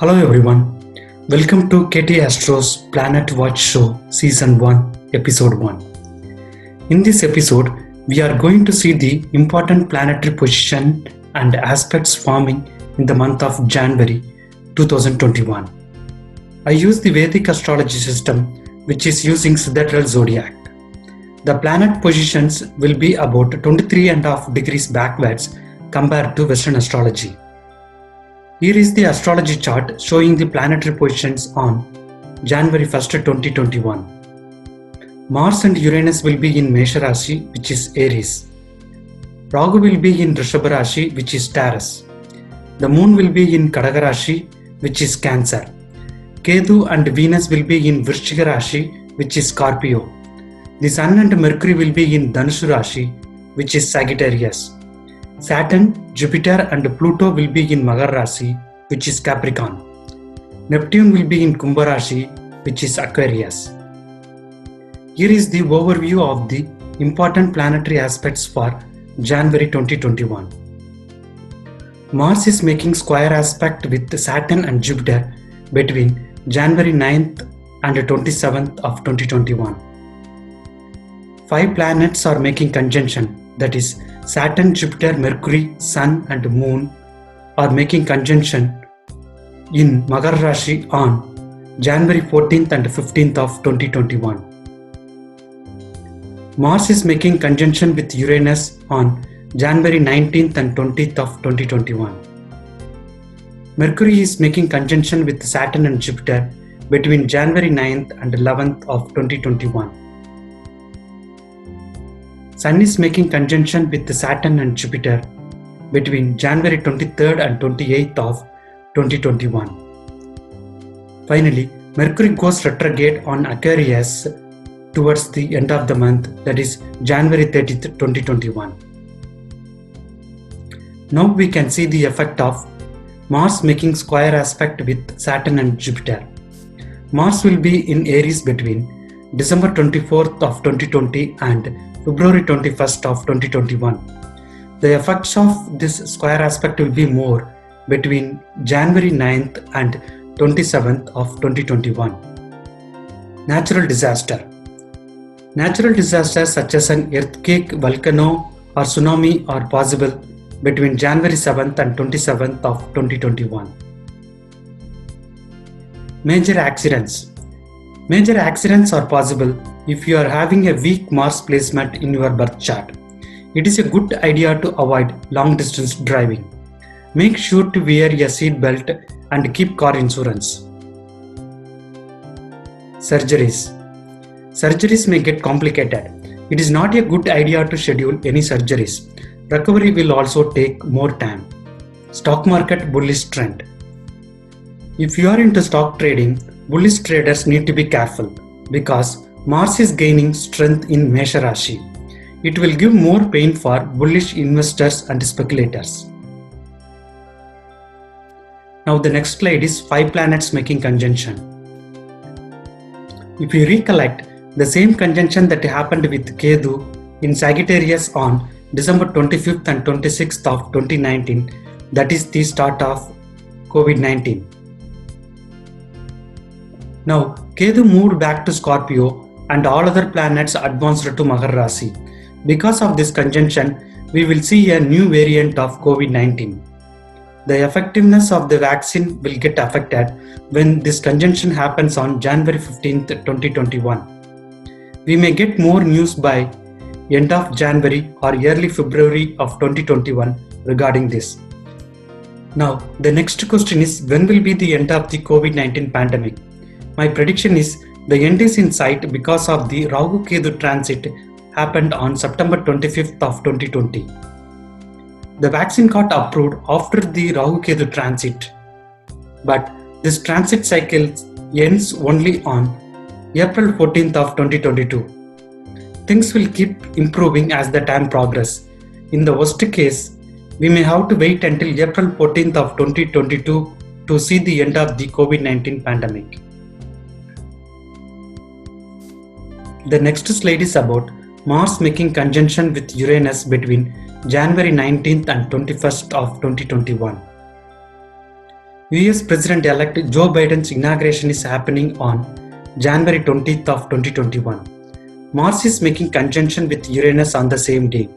Hello everyone, welcome to KT Astro's Planet Watch Show Season 1, Episode 1. In this episode, we are going to see the important planetary position and aspects forming in the month of January 2021. I use the Vedic astrology system, which is using Siddharthal zodiac. The planet positions will be about 23.5 degrees backwards compared to Western astrology. Here is the astrology chart showing the planetary positions on January 1st, 2021. Mars and Uranus will be in Mesha Rashi, which is Aries. Rahu will be in Rishabha Rashi, which is Taurus. The Moon will be in Kadaka Rashi, which is Cancer. Ketu and Venus will be in Vrishchika Rashi, which is Scorpio. The Sun and Mercury will be in Dhanushu Rashi, which is Sagittarius. Saturn, Jupiter and Pluto will be in Magar Rashi, which is Capricorn. Neptune will be in Kumbha Rashi, which is Aquarius. Here is the overview of the important planetary aspects for January 2021. Mars is making square aspect with Saturn and Jupiter between January 9th and 27th of 2021. 5 planets are making conjunction, that is Saturn, Jupiter, Mercury, Sun and Moon are making conjunction in Magar Rashi on January 14th and 15th of 2021. Mars is making conjunction with Uranus on January 19th and 20th of 2021. Mercury is making conjunction with Saturn and Jupiter between January 9th and 11th of 2021. Sun is making conjunction with Saturn and Jupiter between January 23rd and 28th of 2021. Finally, Mercury goes retrograde on Aquarius towards the end of the month, that is January 30th, 2021. Now we can see the effect of Mars making square aspect with Saturn and Jupiter. Mars will be in Aries between December 24th of 2020 and February 21st of 2021. The effects of this square aspect will be more between January 9th and 27th of 2021. Natural disaster. Natural disasters such as an earthquake, volcano or tsunami are possible between January 7th and 27th of 2021. Major accidents. Major accidents are possible if you are having a weak Mars placement in your birth chart. It is a good idea to avoid long distance driving. Make sure to wear a seat belt and keep car insurance. Surgeries. Surgeries may get complicated. It is not a good idea to schedule any surgeries. Recovery will also take more time. Stock market bullish trend. If you are into stock trading, bullish traders need to be careful because Mars is gaining strength in Mesha Rashi. It will give more pain for bullish investors and speculators. Now the next slide is 5 planets making conjunction. If you recollect, the same conjunction that happened with Ketu in Sagittarius on December 25th and 26th of 2019, that is the start of COVID-19. Now Ketu moved back to Scorpio and all other planets advanced to Magar Rashi. Because of this conjunction, we will see a new variant of COVID-19. The effectiveness of the vaccine will get affected when this conjunction happens on January 15th, 2021. We may get more news by end of January or early February of 2021 regarding this. Now, the next question is, when will be the end of the COVID-19 pandemic? My prediction is the end is in sight because of the Rahu Ketu transit happened on September 25th of 2020. The vaccine got approved after the Rahu Ketu transit, but this transit cycle ends only on April 14th of 2022. Things will keep improving as the time progresses. In the worst case, we may have to wait until April 14th of 2022 to see the end of the COVID-19 pandemic. The next slide is about Mars making conjunction with Uranus between January 19th and 21st of 2021. US President-elect Joe Biden's inauguration is happening on January 20th of 2021. Mars is making conjunction with Uranus on the same day.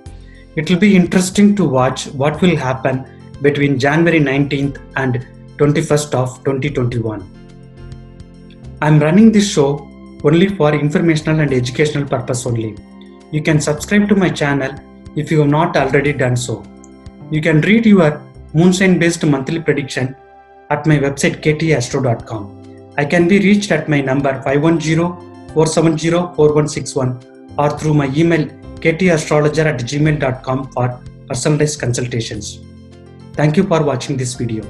It will be interesting to watch what will happen between January 19th and 21st of 2021. I am running this show only for informational and educational purpose only. You can subscribe to my channel if you have not already done so. You can read your moonsign based monthly prediction at my website ktastro.com. I can be reached at my number 510-470-4161 or through my email ktastrologer@gmail.com for personalized consultations. Thank you for watching this video.